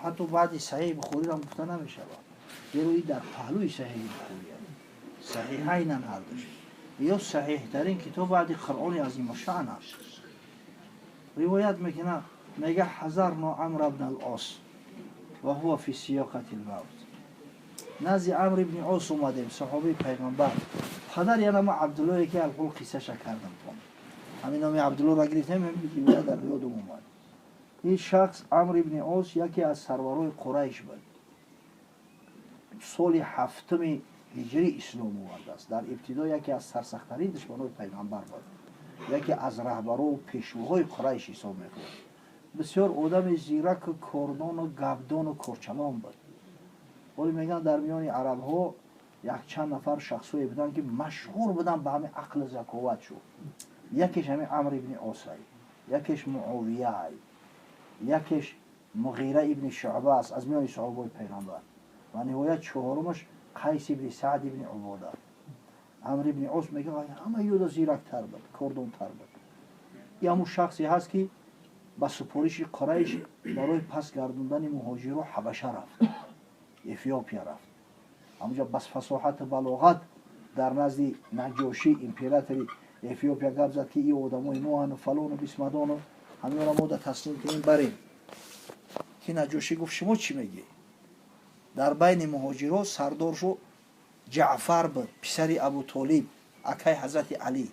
حتی بعد صحیح بخوری هم گفته نمیشه گروهی در پهلوی صحیح بخوری صحیحین هر دوش یا صحیح ترین کتاب بعد قرآن عظیم شأن است روایت میکنه میگه حضرنا عمرو بن العاص و هو فی سیاقة الموت نزد عمرو بن عاص اومدیم صحابه پیغمبر پدر یعنی ما عبدالله که القول قصه کردم همین نامی عبدالله را گرفتیم همین روایت در یادم اومد این شخص عمرو بن عاص یکی از سرورای قریش بود سال 7 هجری اسلام آورده است در ابتدا یکی از سرسخت‌ترین دشمنان پیغمبر بود یکی از رهبران و پیشواهای قریش حساب می‌کرد بسیار آدم زیرک کاردان و گبدان و کارچلان بود ولی میگن در میان عرب ها یک چند نفر شخصی بودن که مشهور بودن به همین عقل و ذکاوت شو یکیش همین عمرو بن عاص یکیش معاویه یکیش مغیره ابن شعبه است از میان صحابه پیغمبر و نهایت چهارمش قیس ابن سعد ابن عباده عمرو بن عاص میگه همه یود زیرکتر بود کاردان‌تر بود این همون شخصی هست که با سپارش قریش برای پس گردوندن مهاجران حبشه رفت افیوپیا رفت همونجا بس فصاحت بلاغت در نزد نجاشی امپراتوری افیوپیا گفت زد که این آدمای نوحن و فلان و بیسمدان و همین را ما تسلیم کنیم بریم که نجاشی گفت شما چی میگی در بین مهاجران سردارشو جعفر بود پسر ابو طالب اکای حضرت علی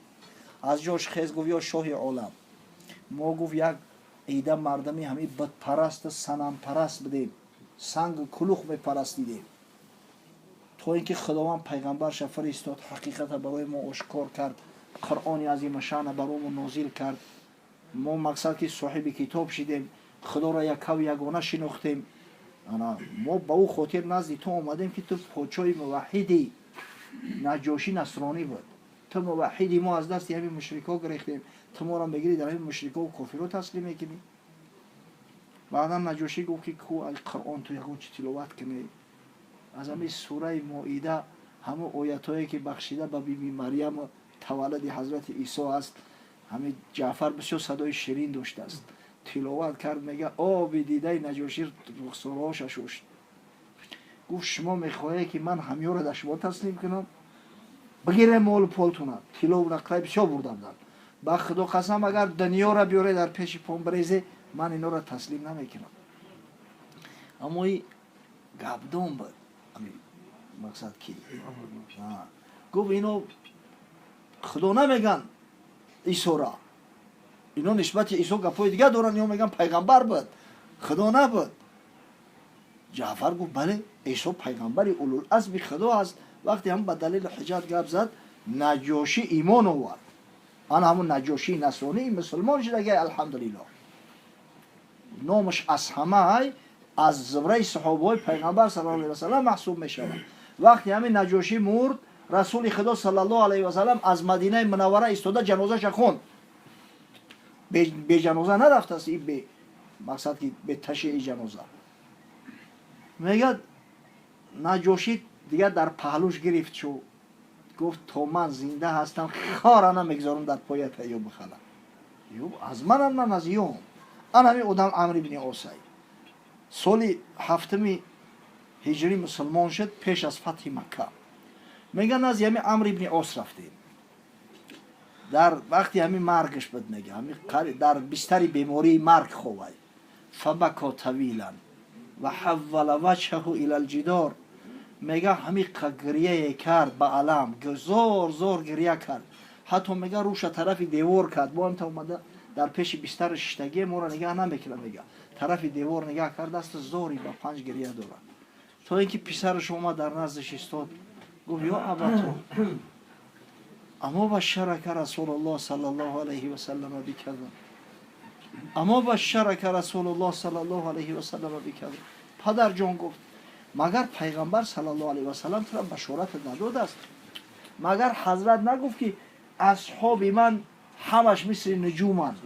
از جاش خیز گفت یا شاه عالم ما گفت یک ایده مردمی همین بت پرست صنم پرست بدیم سنگ کلوخ میپرستیدیم تا اینکه خداوند پیغمبرش فرستاد حقیقت برای ما آشکار کرد قرآن عظیم شأن برای ما نازل کرد ما مقصد که صاحب کتاب شدیم خدا را یک و یگانه شناختیم ما با او خاطر نزد تو آمدیم که تو پادشاه موحدی نجاشی نصرانی بود تو موحدی ما از دست همین مشرکا گرفتیم تو ما را بگیری در همین مشرکا و کافرها تسلیم میکنی بعدا نجاشی گفت که کو قرآن تو یگون چی تلاوت کنی از همین سوره مائده همه آیاتایی که بخشیده به بیبی مریم تولد حضرت عیسی است همین جعفر بسیار صدای شیرین داشته است تلاوت کرد میگه آب دیده نجاشی رخسارهاش شست گفت شما میخواهی که من همیو را در شما تسلیم کنم بگیره مال پولتونه تلاو نقره بسیار برده بودن با خدا قسم اگر دنیا را بیاره در پیش پام بریزه من اینا را تسلیم نمیکنم اما این گبدان بود مقصد کی گفت اینو خدا نمیگن عیسی را اینا نسبت عیسی گپای دیگه دارن یا میگن پیغمبر بود خدا نبود جعفر گفت بله عیسی پیغمبر اولوالعزم خدا است وقتی هم به دلیل حجت گپ زد نجاشی ایمان آورد آن همون نجاشی نصرانی مسلمان شده که الحمدلله نامش از همه از زمره صحابه پیغمبر صلی الله علیه و سلم محسوب می شود وقتی همین نجاشی مرد رسول خدا صلی الله علیه و سلم از مدینه منوره ایستاده جنازه خوند به جنازه نرفت است این به مقصد که به تشییع جنازه میگه نجاشی دیگه در پهلوش گرفت شو گفت تو من زنده هستم خار نمیگذارم در پایت ایوب بخلم ایوب از منم نه از ایوب آن همین آدم عمرو بن عاص سال 7 هجری مسلمان شد پیش از فتح مکه میگن از همین عمرو بن عاص رفتیم در وقتی همین مرگش بود میگه همین در بستر بیماری مرگ خوابید فبکا طویلا و حول وجهه الى الجدار میگه همین گریه کرد به علم زور گریه کرد حتی میگه روش طرف دیوار کرد با انت اومده در پیش بستر شتگی ما را نگاه نمیکنه میگه طرف دیوار نگاه کرد است زوری با 5 گریه داره تا اینکه پسرش اومد در نزدش استاد گفت یا ابا اما بشرک رسول الله صلی الله علیه و سلم بکذا اما بشرک رسول الله صلی الله علیه و سلم بکذا پدر جان گفت مگر پیغمبر صلی الله علیه و سلم تو را بشارت نداد است مگر حضرت نگفت که اصحاب من همش مثل نجومند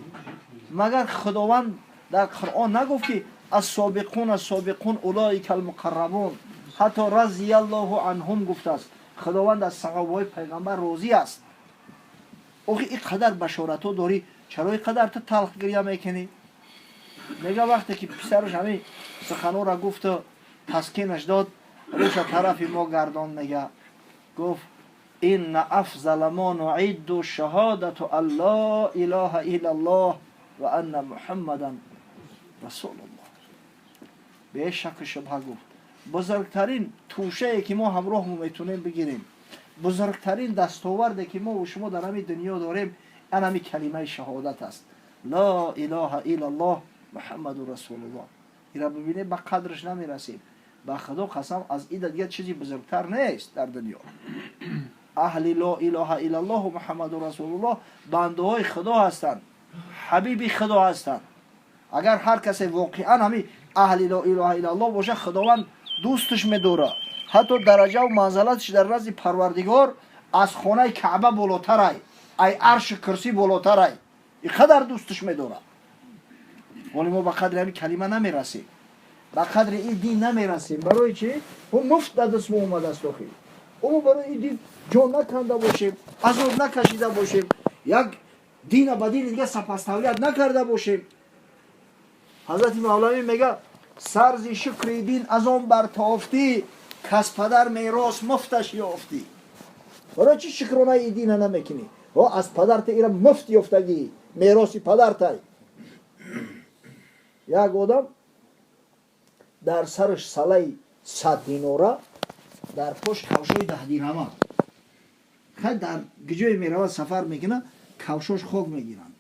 مگر خداوند در قرآن نگفت که السابقون اولئک المقربون حتی رضی الله عنهم گفته است خداوند از صحابه پیغمبر راضی است اوه این قدر بشارتو داری چرا این قدر تو تلخ گریه میکنی میگه وقتی که پسرش همین سخنو را گفت و تسکینش داد. روش طرف ما گردان میگه گفت این افضل ما نعید شهادت الله اله الا الله و ان محمدا رسول الله. به شک شبه گفت بزرگترین توشه که ما همراه میتونیم بگیریم، بزرگترین دستاوردی که ما و شما در همین دنیا داریم این همین کلمه شهادت است، لا اله الا الله محمد رسول الله. اینا ببینید به قدرش نمیرسیم. با خدا قسم از این دیگه چیزی بزرگتر نیست در دنیا. اهل لا اله الا الله و محمد رسول الله بنده های خدا هستند، حبیب خدا هستند. اگر هر کسی واقعا همین اهل لا اله الا الله باشه، خداوند دوستش میداره. حتی درجه و منزلتش در نزد پروردگار از خانه کعبه بالاتر ای عرش کرسی بالاتر ای. اینقدر دوستش میداره. ولی ما به قدر همین کلمه نمیرسیم، به قدر این دین نمیرسیم. برای چی؟ اون مفت در دست ما اومده است. اون برای این دین جان نکنده باشیم، عذاب نکشیده باشیم، یک دین به دین دیگه سپاسطوریت نکرده باشیم. حضرت مولوی میگه سرز شکر دین از آن برتافتی کس پدر میراث مفتش یافتی. برای چی شکرانه این دین نمیکنی؟ از پدرت ایران مفت یافتگی، میراثی پدرت. یک آدم در سرش سله 100 دیناره، در پشت کفشای 10 دیناره. خیلی در گجای میروه سفر میکنه، کفشاش خوک میگیرن.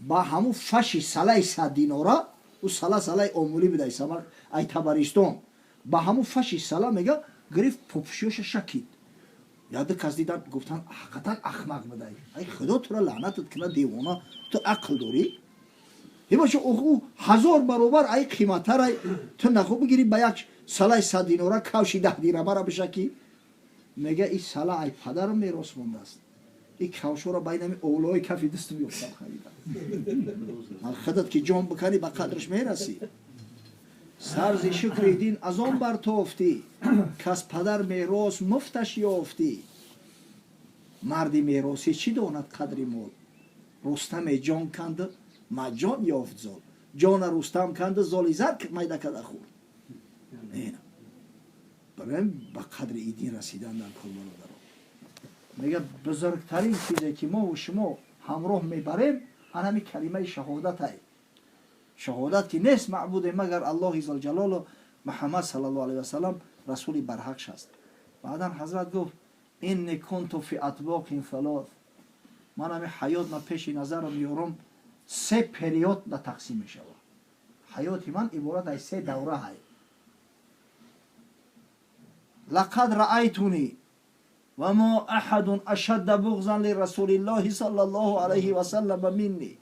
با همون فشی سله 100 دیناره، او سله عمولی بده سمر ای تبریستان. با همون فشی سله میگه گرفت پوپشیوش شکید. یاد کس دیدن گفتن حقیقتا احمق بده. ای خدا تو را لعنتت کنه دیوانه، تو عقل داری؟ ای باشه او 1000 برابر ای قیمتر ای تو نخو بگیری با یک سله 100 دیناره کفشی 10 دیناره را بشکی. میگه این سله ای پدرم میراث مونده است. این کفشا را بین اولای کفی دست میافتم خریدم. من خودت که جان بکنی به قدرش میرسی. سرز شکر دین از آن برتافتی کس پدر میراث مفتش یافتی. مردی میراثی چی داند قدر مال؟ رستم جان کند مجان یافت زال. جان رستم کند زال زر میده کده خورد. اینه برای به قدر این دین رسیدن در کل برادران. میگه بزرگترین چیزی که ما و شما همراه میبریم همین کلمه شهادت است. شهادت که نیست معبود مگر الله ذوالجلال و محمد صلی الله علیه و سلم رسول برحقش است. بعدا حضرت گفت این کنت فی اطباق ثلاث. من همین حیات من پیش نظرم میارم 3 پریود را تقسیم میشه. حیات من عبارت از 3 دوره های. لقد رأیتونی و ما احد اشد بغضا لرسول الله صلی الله علیه و سلم منی.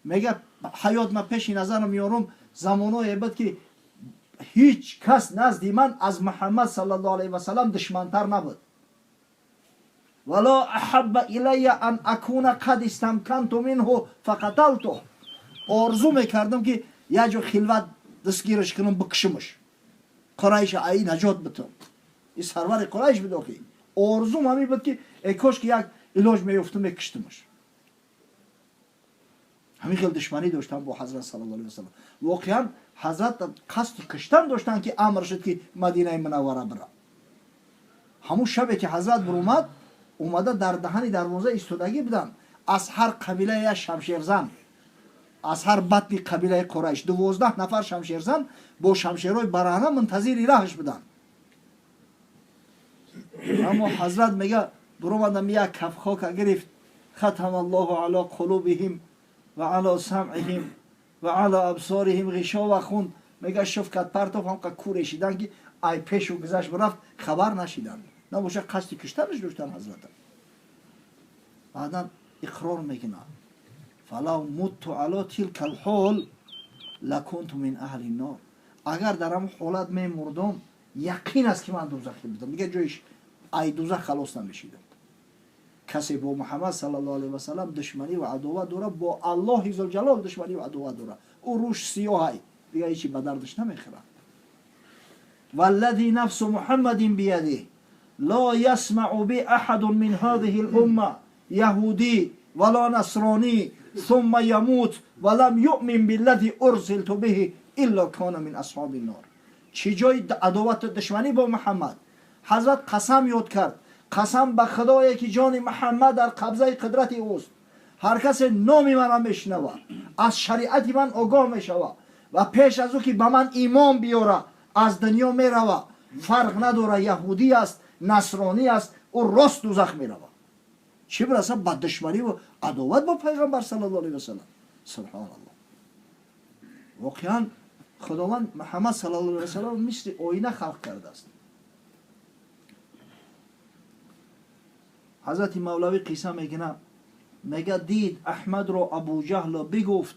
میگه حیات من پیش نظرم میارم زمانای بعد که هیچ کس نزدی من از محمد صلی الله علیه و سلم دشمنتر نبود. ولا احب الی ان اکون قد استمکنت منه فقتلته. آرزو میکردم که یه جو خلوت دستگیرش کنم بکشمش. قریش ای نجات بتم. این سرور قریش بداخی. آرزوم همی بود که ای کاش که یک علاج میافتم میکشتمش. همین خیلی دشمنی داشتن با حضرت صلی الله علیه و سلم. واقعا حضرت قصد کشتن داشتن که امر شد که مدینه منوره بره. همون شبی که حضرت بر اومده در دهن دروازه ایستادگی بودن. از هر قبیله یک شمشیرزن، از هر بطن قبیله قریش 12 نفر شمشیرزن با شمشیرهای برهنه منتظر راهش بودن. اما حضرت میگه برومدم یک کف خاک گرفت، ختم الله علی قلوبهم و علی سمعهم و علی ابصارهم غشاوه خوند. میگه شفقت پرتو هم که کورشیدن که ای پیشو گذشت برفت خبر نشیدن. نباشه قصد کشتنش داشتن حضرت. بعدا اقرار میکنه فلو مت علی تلک الحال لکنت من اهل النار. اگر در هم حالت میمردم یقین است که من دوزخی بودم. میگه جویش ای دوزخ خلاص نمیشیدم. کسی با محمد صلی الله علیه و سلم دشمنی و عداوت داره، با الله ذوالجلال دشمنی و عداوت داره. او روش سیاهی دیگه هیچی به دردش نمیخوره. والذی نفس محمد بیده لا يسمع بی احد من هذه الامه یهودی ولا نصرانی ثم يموت ولم يؤمن بالذي ارسلت به الا کان من اصحاب النار. چی جای عداوت دشمنی با محمد؟ حضرت قسم یاد کرد، قسم به خدایی که جان محمد در قبضه قدرت اوست، هر کس نام من میشنوه از شریعت من آگاه میشوه و پیش از او که به من ایمان بیاره از دنیا میروه، فرق نداره یهودی است نصرانی است، او راست دوزخ میروه. چی برسه به دشمنی و عداوت با پیغمبر صلی الله علیه و سلم. سبحان الله. واقعا خداوند محمد صلی الله علیه و سلم مثل آینه خلق کرده است. حضرت مولوی قصه میگه، میگه دید احمد را ابو جهل بگفت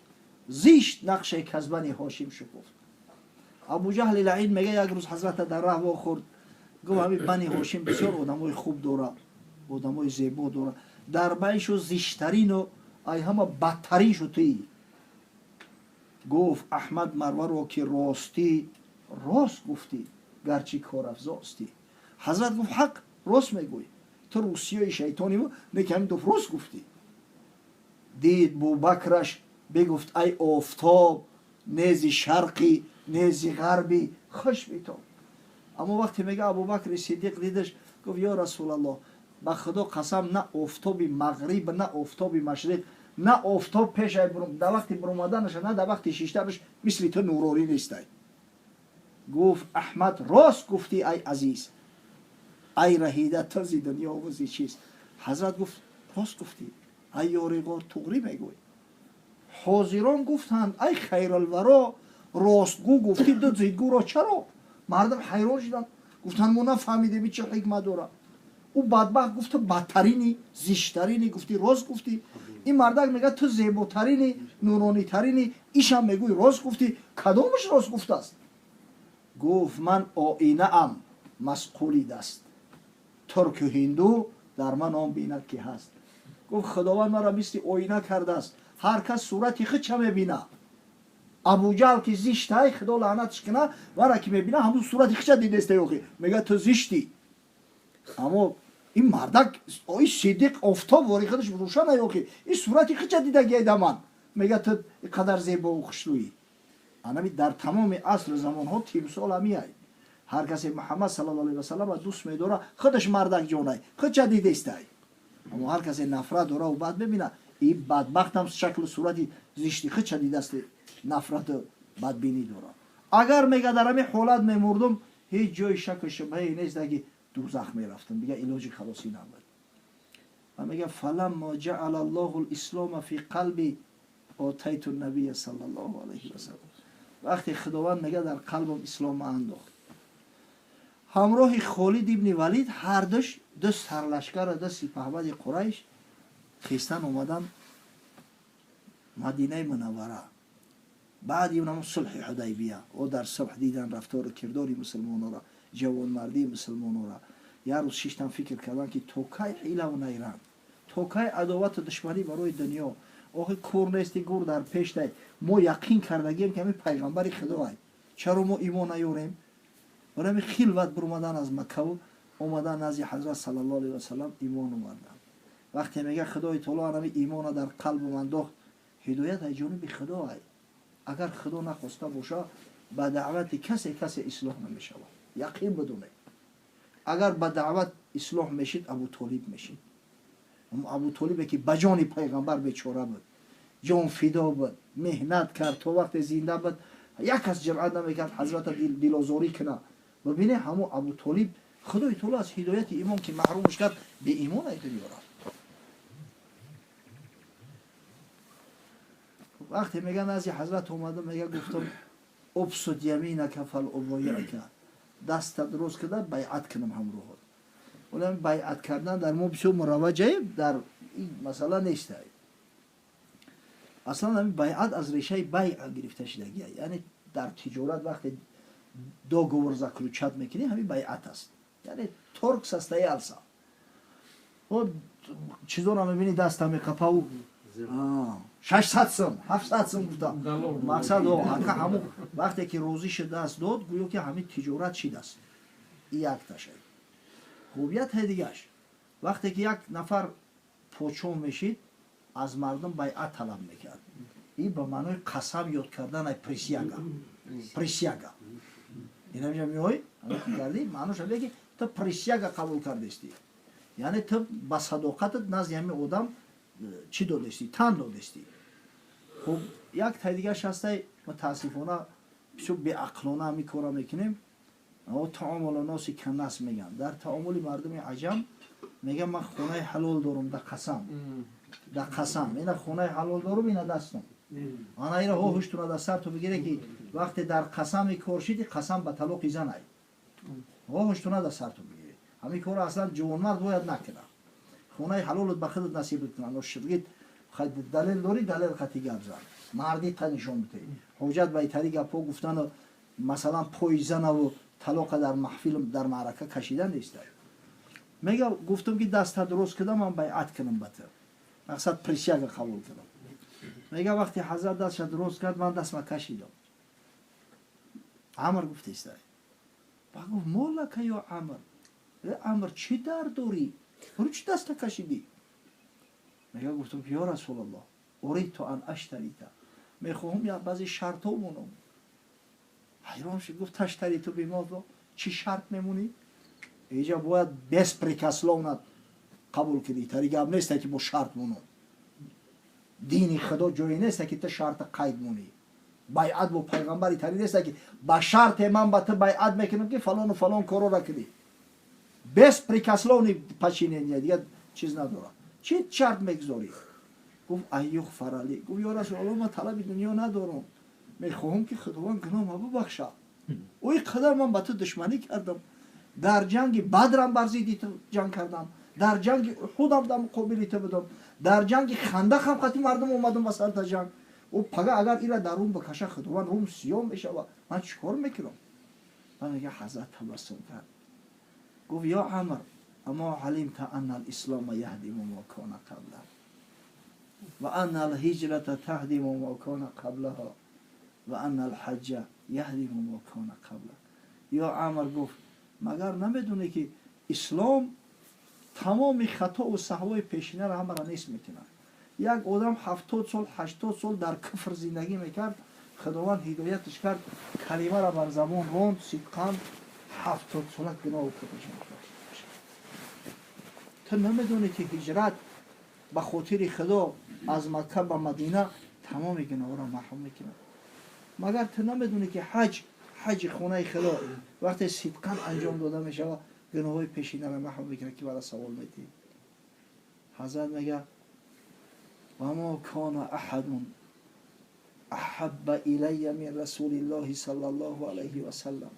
زیشت نقش کذبن هاشم شکفت. ابو جهل لعین میگه یک روز حضرت در راه خورد، گفت همین بنی هاشم بسیار آدمای خوب داره، آدمای زیبا داره، در بینشو زشترین و ای همه بدترین شو تویی. گفت احمد مروه را که راستی راست گفتی گرچه کار افزاستی. حضرت گفت حق راست میگوی، تو روسیای شیطانی بود نه همین تو راست گفتی. دید بوبکرش بگفت ای آفتاب نیزی شرقی نیزی غربی خوش بیتاب. اما وقتی میگه ابوبکر صدیق دیدش گفت یا رسول الله به خدا قسم نه آفتاب مغرب نه آفتاب مشرق نه آفتاب پیش در وقتی برآمدنش نه در وقتی شیشترش مثل تو نورانی نیست. گفت احمد راست گفتی ای عزیز، ای رهیده تو زی دنیا و زی چیز. حضرت گفت راست گفتی ای یاریغار تغری میگوی. حاضران گفتند ای خیر الورا راستگو گفتی دو زیدگو را چرا؟ مردم حیران شدند، گفتند ما نفهمیدیم چه حکمت داره. او بدبخت گفت تو بدترینی زشترینی گفتی راست گفتی. این مردک میگه تو زیباترینی نورانی ترینی، ایشم میگوی راست گفتی، کدامش راست گفته است؟ گفت من آینه ام مسئولی دست، ترک و هندو در من آن بیند که هست. گفت خداوند مرا مثل آینه کرده است، هر کس صورتی خود چه میبینه. ابو جهل که زشت های خدا لعنتش کنه مرا که میبینه همون صورتی خود چه دیده است یوخی میگه تو زشتی. اما این مردک آی صدیق آفتاب واری خودش روشن یوخی این صورتی خود چه دیده گیده من میگه تو قدر زیبا و خوشرویی. انا در تمام عصر زمان ها تمثال همی ای. هر کسی محمد صلی الله علیه و سلم دوست میداره خودش مردک جانه خود چه دیده است. اما هر کسی نفرت داره و بعد ببینه این بدبخت هم شکل و صورتی زشتی خود چه دیده است، نفرت و بدبینی داره. اگر میگه در همین حالت میمردم هیچ جای شک و شبهه نیست که دوزخ میرفتم، دیگه علاج خلاصی نبود. و میگه فلما جعل الله الاسلام فی قلبی آتیت النبی صلی الله علیه و سلم. وقتی خداوند میگه در قلبم اسلام انداخت، همراه خالد ابن ولید هر دوش دو سرلشکر دو سپهبد قریش خیستن اومدن مدینه منوره. بعد اونم صلح حدیبیه او در صلح دیدن رفتار و کرداری مسلمانان را، جوانمردی مسلمانان را. یه روز شیشتن فکر کردن که توکای حیله و نیرن، توکای عداوت و دشمنی برای دنیا آخه کور نیستی گور در پیش دی. ما یقین کردگیم که همین پیغمبر خدا هست، چرا ما ایمان نیاریم؟ برای همین خلوت برآمدن از مکه و اومدن نزد حضرت صلی الله علیه و سلم ایمان آوردن. وقتی میگه خدای تعالی همین ایمان در قلب من انداخت، هدایت از جانب خدا است. اگر خدا نخواسته باشه با دعوت کسی اصلاح نمیشه. یقین بدونه اگر با دعوت اصلاح میشید ابو طالب میشید. ابو طالبی که بجان پیغمبر بیچاره بود، جان فدا بود، مهنت کرد تا وقت زنده بود، یک از جرأت نمیکرد حضرت دلازاری کنه. ببینه همون ابو طالب خدای تعالی از هدایت ایمان که محرومش کرد به ایمان ایداری رفت. وقتی میگن از حضرت اومده میگه گفتم ابسط یمینک فلابایعک، دست درست کردن بیعت کنم همراه. ولی بیعت کردن در ما بسیار مروجه در این مسئله نیست. اصلا همین بیعت از ریشه بیع گرفته شدگیه، یعنی در تجارت وقتی دو گورزه کلوچت میکنی همین بیعت است، یعنی ترک سسته السا و چیزا رو میبینی دست همی کپاو 600 سم 700 سم گفتم مقصد همون وقتی که روزیش دست داد گویا که همین تجارت چی دست این یک تشه. خوبیت دیگهش وقتی که یک نفر پوچون میشید از مردم بیعت طلب میکرد، این به معنای قسم یاد کردن ای پریسیانگا، присяга. Инамҷа миёй кардӣ маънуш аде ки ту присяга қабул кардести, яъне ту ба садоқатат назди ҳамин одам чӣ додести, тан додести. хуб як тай дигааш ҳастай мутаассифона бисёр беақлона ҳамин кора мекунем. таомули носи каннас меган, дар таомули мардуми аҷам меган ман хонаи ҳалол дорум да қасам, да қасам ина хонаи ҳалол дорум ина дастум ана ира ҳо ҳуштуна да сар ту бигире ки вақте дар қасами кор шиди қасам ба талоқи занай ҳо ҳуштуна да сар ту бигире ҳамин кора аслан ҷувонмард бояд накунад. хонаи ҳалолат ба худат насиб кунад. ноширгит далел дори далел хати гап зан марди та нишон битаи ҳоҷат ба итари гапҳо гуфтану масалан пои занаву талоқа дар маҳфил дар маърака кашидан нестай. мега гуфтам ки даста дуруст кардам ман байъат кунам ба ту мақсад присяга қабул кунам. мега вақти ҳазрат дастша дуруст кард ман дастма кашидам. амр гуфтестай ба гуфт молака ё амр, амр чӣ дард дорӣ, барои чӣ даста кашидӣ? мега гуфтам ки ё расулаллоҳ уридту ан аштарита, мехоҳам як баъзе шартҳо монам. ҳайрон шуд гуфт таштариту бимазо, чӣ шарт мемонӣ? инҷа бояд беспрекословно қабул кунӣ, тари гап несте ки бо шарт монам. дини худо ҷое несте ки ту шарта қайд монӣ. байъат бо пайғамбари тари несте ки ба шарте ман ба ту байъат мекунам ки фалону фалон коро накунӣ. беспрекословни подчинение дига чиз надорад. чӣ шарт мегузорӣ? гуфт айюғфарали. гуфт ё расулаллоҳ ман талаби дунё надорам, мехоҳам ки худованд гуноҳма бубахшад. ой қадар ман ба ту душманӣ кардам, дар ҷанги бадрам бар зидди ту ҷанг кардам, дар ҷанги уҳудам дар муқобили ту будам, дар ҷанги хандақ ҳам қати мардум омадам ба сарта ҷанг. пага агар ира дар рум бакаша худованд рум сиём мешавад, ман чӣ кор мекунам? ман мега ҳазрат табассум кард. гуфт ё амр амо алимта анна алислома яҳдиму ма кона қаблаҳ ва анна алҳиҷрата таҳдиму ма кона қаблаҳо ва анна алҳаҷҷа яҳдиму ма кона қаблаҳ. ё амр гуфт магар намедонӣ ки ислом тамоми хатоу саҳвои пешинаро ҳамаро нест мекунад. як одам 70 сол 80 сол дар куфр зиндагӣ мекард, худованд ҳидояташ кард, калимаро бар забон ронд, сидқан 70 сола гуноҳу куфрш мекард. ту намедонӣ ки ҳиҷрат ба хотири худо аз Макка ба Мадина тамоми гуноҳҳоро маҳрум мекунад. магар ту намедонӣ ки ҳаҷи хонаи худо вақте сидқан анҷом дода мешавад гуноҳҳои пешинаро маҳрум мекунад ки бара савол метӣ. ҳазрат мега وما كان أحد أحب إلي من رسول الله صلى الله عليه وسلم.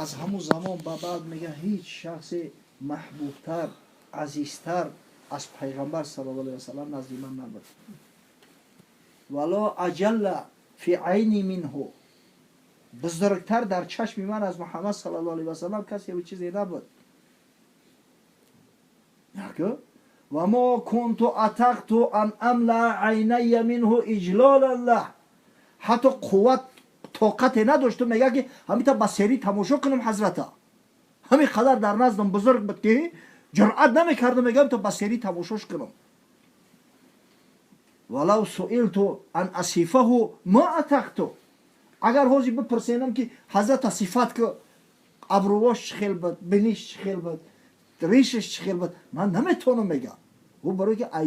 از همون زمان به بعد میگه هیچ شخص محبوبتر عزیزتر از پیغمبر صلی الله علیه وسلم نزد من نبود. ولا اجل فی عینی منه. بزرگتر در چشم من از محمد صلی الله علیه وسلم کسی و چیزی نبود. یکو وما كنت أتقت أن أملأ عيني منه إجلالا له. حتی قوت طاقت نداشتم میگه که همیتا بسری تماشا کنم حضرتا، همین قدر در نزدم بزرگ بود که جرأت نمیکردم میگم تا بسری تماشاش کنم. ولو سئلت عن اصفه ما أتقت. اگر حاضر بپرسینم که حضرت صفات که ابروش خیل بود، بینیش خیل بود، ریشش خیل بود، من نمیتونم میگم. و برای که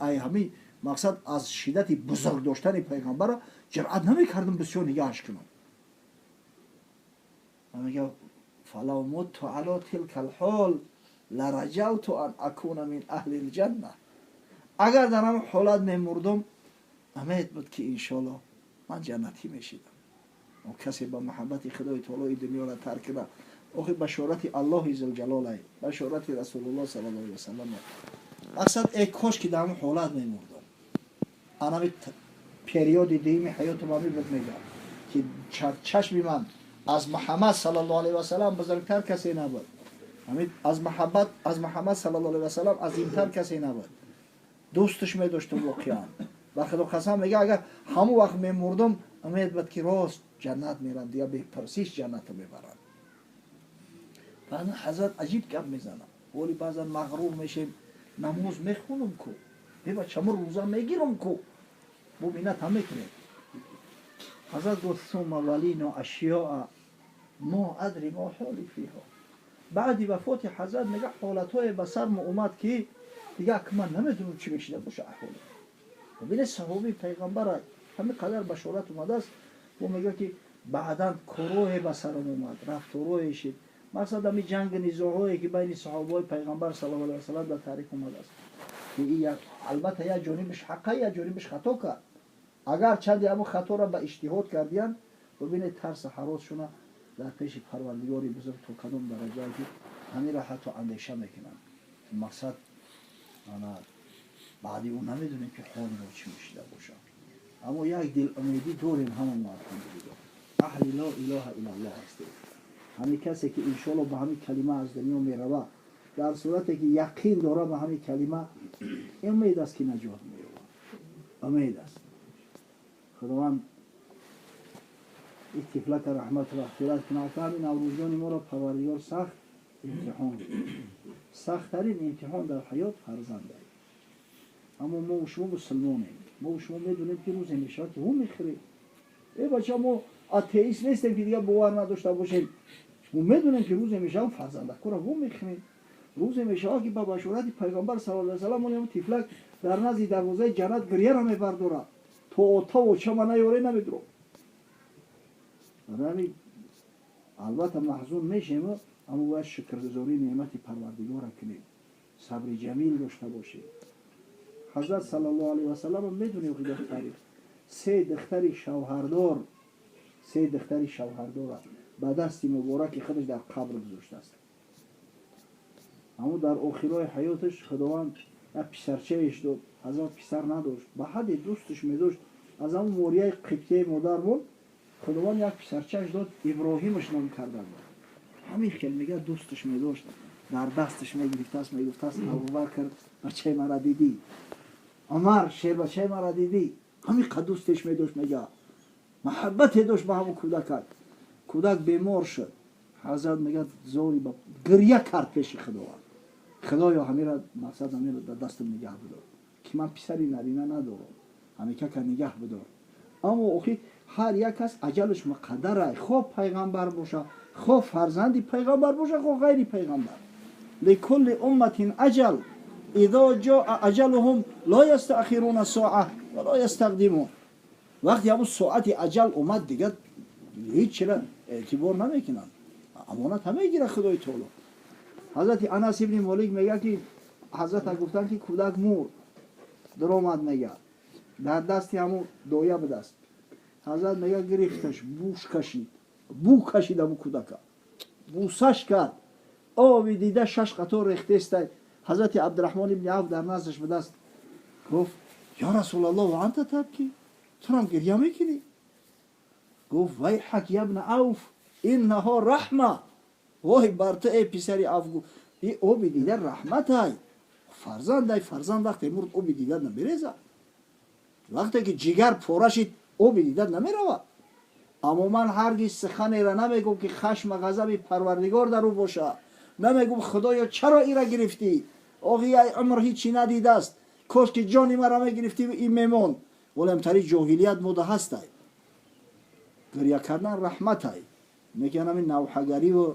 ای همین مقصد از شدت بزرگ داشتن پیغمبر جرأت نمیکردم بسیار نگاهش کنم. من میگم فلو مت علی تلک الحال لرجوت ان اکون من اهل الجنه. اگر در آن حالت میمردم امید بود که انشالله من جنتی میشدم. و کسی با محبت خدای تعالی دنیا را ترک کنه، آخه بشارت الله ذوالجلال، بشارت رسول الله صلی الله علیه و سلم. مقصد ای کاش که در اون حالت میمردم. انا پریود دیم حیات ما بود میگم که چشم من از محمد صلی الله علیه و سلم بزرگتر کسی نبود. همین از محمد صلی الله علیه و سلم عظیمتر کسی نبود. دوستش می‌داشتم واقعا. و خدا قسم میگه اگر همون وقت میمردم امید بود که راست جنت میرم، دیگه به پرسیش جنت میبرن. بعضا حضرت عجیب گپ میزنه، ولی بعضا مغرور میشیم، نماز میخونم کو، ببا چمر روزا میگیرم کو، مؤمنت هم میکنه. حضرت گفت ثم ولین اشیاء ما ادری ما حالی فیها. بعدی وفات حضرت میگه حالتهای به سرم اومد که دیگه که من نمیدونم چی میشه باشه احوال. ببین صحابی پیغمبر همین قدر بشارت اومده است و میگه که بعدا کروه به سرم اومد رفت روی شد. مثلا می جنگ نزاعی که بین صحابه پیغمبر صلی الله علیه و سلم در تاریخ اومده است که این البته یا جانبش حقه یا جانبش خطا کرد. اگر چند همون خطا را به اجتهاد کردین ببینید ترس حراس شونه در پیش پروردگاری بزرگ تو کدام درجه که همین را حتی اندیشه میکنن. مقصد انا بعدی اون نمیدونیم که حال رو چی میشه باشه. اما یک دل امیدی داریم همون الحمدلله. اهل لا اله الا الله هستیم. همین کسی که انشالله به همین کلمه از دنیا میروه در صورتی که یقین داره به همین کلمه امید است که نجات میروه. امید است. خداوند این طفلک رحمت و اغفرت کنه که همین نوروزگان ما را پروردگار سخت امتحان سخت‌ترین امتحان در حیات فرزند است. اما ما و شما مسلمانیم. ما و شما میدونیم که روز میشه که اون میخوره. ای بچه ما آتئیست نیستیم که دیگه باور نداشته باشیم. ما میدونیم که روز میشه اون فرزند کورا اون میخوریم. روز میشه که با بشارت پیغمبر صلی الله علیه و سلم اون طفلک در نزد دروازه جنت گریه را میبرداره. تو و چه من یوری نمیدرو. رمی البته محزون میشیم اما باید شکرگزاری نعمت پروردگار کنیم. صبر جمیل داشته باشیم. حضرت صلی الله علیه و سلم میدونیم که در تاریخ سه دختری شوهردار به دست مبارک خودش در قبر گذاشته است. اما در آخرای حیاتش خداوند یک پسرچه‌اش داد. حضرت پسر نداشت. به حد دوستش میداشت. از همون موریای قبطی مادر بود خداوند یک پسرچه‌اش داد ابراهیمش نام کرده بود. همین خیلی میگه دوستش میداشت. در دستش میگرفته است ابوبکر بچه مرا دیدی؟ عمر شیر بچه مرا دیدی؟ همین قد دوستش میداشت میگه. محبت داشت به همون کودک بیمار شد. حضرت میگه زوری با گریه کرد پیش خدایا همین را مقصد همین را در دستم نگه بدار که من پسری نرینه ندارم همین که نگه بدار. اما اخی هر یک کس اجلش مقدره. خوب پیغمبر باشه خوب فرزندی پیغمبر باشه خوب غیری پیغمبر. لکل امت اجل اذا جاء اجلهم لا یستأخرون ساعه ولا یستقدمون. وقتی همون ساعت اجل اومد دیگه هیچ چیز اعتبار نمیکنن. امانت همه گیره خدای تعالی. حضرت انس ابن مالک میگه که حضرت گفتن که کودک مرد در آمد میگه در دستی همون دایه به دست. حضرت میگه گرفتش بو کشید همون کودک بوسش کرد آبی دیده 6 قطار ریخته است. حضرت عبدالرحمن ابن عوف در نزدش به دست گفت یا رسول الله و انت تبکی تو هم گریه میکنی؟ گفت ویحک یا ابن عوف اینها رحمه. وای بر تو ای پسری عوف این آبی دیده رحمت های فرزند وقتی مرد آبی دیده نمیریزه. وقتی که جگر پاره شد آبی دیده نمیروه. اما من هرگز سخنی را نمیگم که خشم غضب پروردگار در او باشه. نمیگم خدایا چرا این را گرفتی؟ آخه ای عمر هیچی ندیده است. کاش که جانی مرا میگرفتی و این میمون. ولیم تری جاهلیت موده هست. گریه کردن رحمت های. میگن همین نوحگری و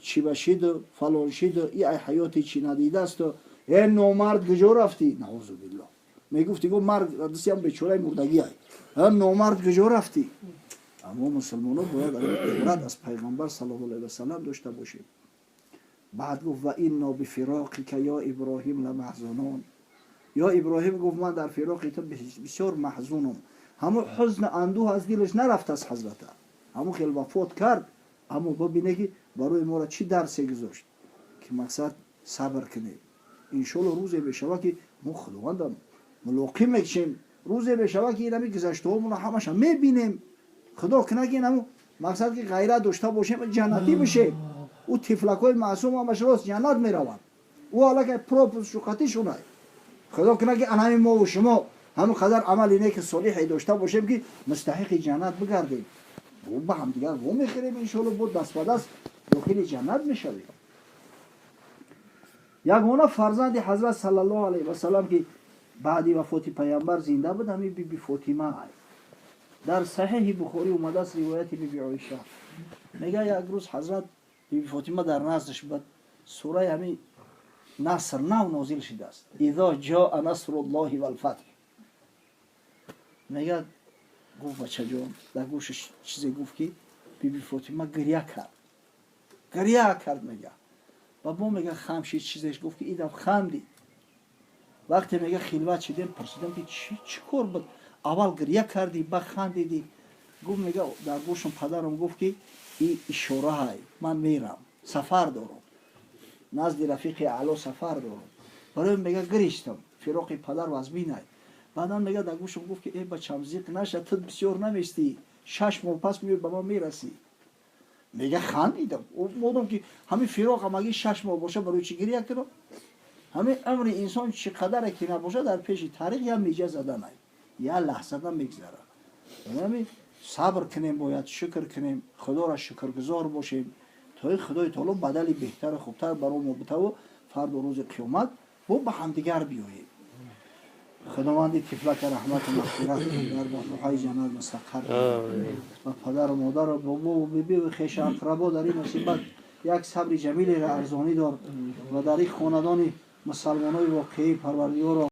چی بشید و فلان شید و ای حیاتی چی ندیده است و ای نومرد کجا رفتی؟ نعوذ بالله. میگفتی گفت مرد دستی هم بیچاره مردگی های نومرد کجا رفتی؟ اما مسلمانان باید عبرت از پیغمبر صلی الله علیه و سلم داشته باشیم. بعد گفت و اینا بفراقک یا ابراهیم لمحزونون. یا ابراهیم گفت من در فراق تو بسیار محزونم. همون حزن اندوه از دلش نرفت از حضرت. همون خیلی وفات کرد. اما ببینه که برای ما را چی درسی گذاشت که مقصد صبر کنه. انشالله روزی بشوه که ما خداوند ملاقات میشیم. روزی بشوه که اینمی گذشته همون همش میبینیم. خدا کنه که اینمو مقصد که غیرت داشته باشیم جنتی بشه. او طفلکای معصوم همش راست جنت میروند. او حالا که پروپوز شوخاتی شونه. خدا کنه که همین ما و شما همون قدر عمل اینه که صالحی داشته باشیم که مستحق جنت بگردیم. و با هم دیگر و میخیریم انشالله بود دست به دست داخل جنت میشویم. یگانه فرزند حضرت صلی الله علیه و سلم که بعدی وفات پیامبر زنده بود همین بی فاطمه ای. در صحیح بخاری اومده است روایت بیبی عایشه میگه یک روز حضرت بیبی فاطمه در نزدش بود سوره همین نصر نو نازل شده است اذا جاء نصر الله والفتح میگه گفت بچه جان در گوشش چیزی گفت که بیبی فاطمه گریه کرد میگه بابا میگه خمشید چیزش گفت که ایدم خندید وقتی میگه خلوت شدیم پرسیدم که چی کار بود اول گریه کردی بعد خندیدی گفت میگه در گوشم پدرم گفت که این اشاره های من میرم سفر دارم نزد رفیق اعلی سفر دارم برای میگه گریشتم فراق پدر و از بینای بعدا میگه در گوشم گفت که ای بچم زیق نشه تو بسیار نمیستی 6 ماه پس میاد به ما میرسی میگه خندیدم مادام که همین فراق هم اگه 6 ماه باشه برای چی گریه کنم همین امر انسان چقدر که نباشه در پیش تاریخ هم میجه زده نه یا لحظه هم میگذره یعنی صبر کنیم باید شکر کنیم خدا را شکرگزار باشیم تا خدای تعالی بدلی بهتر خوبتر برامون بده و فردا روز قیامت و به هم دیگر بیاییم خداوند تفلک رحمت و مغفرت در روحای جنت مستقر و پدر و مادر و بابا و بیبی و خویش اقربا در این مصیبت یک صبر جمیلی را ارزانی دار و در این خاندان مسلمانای واقعی پروردگار را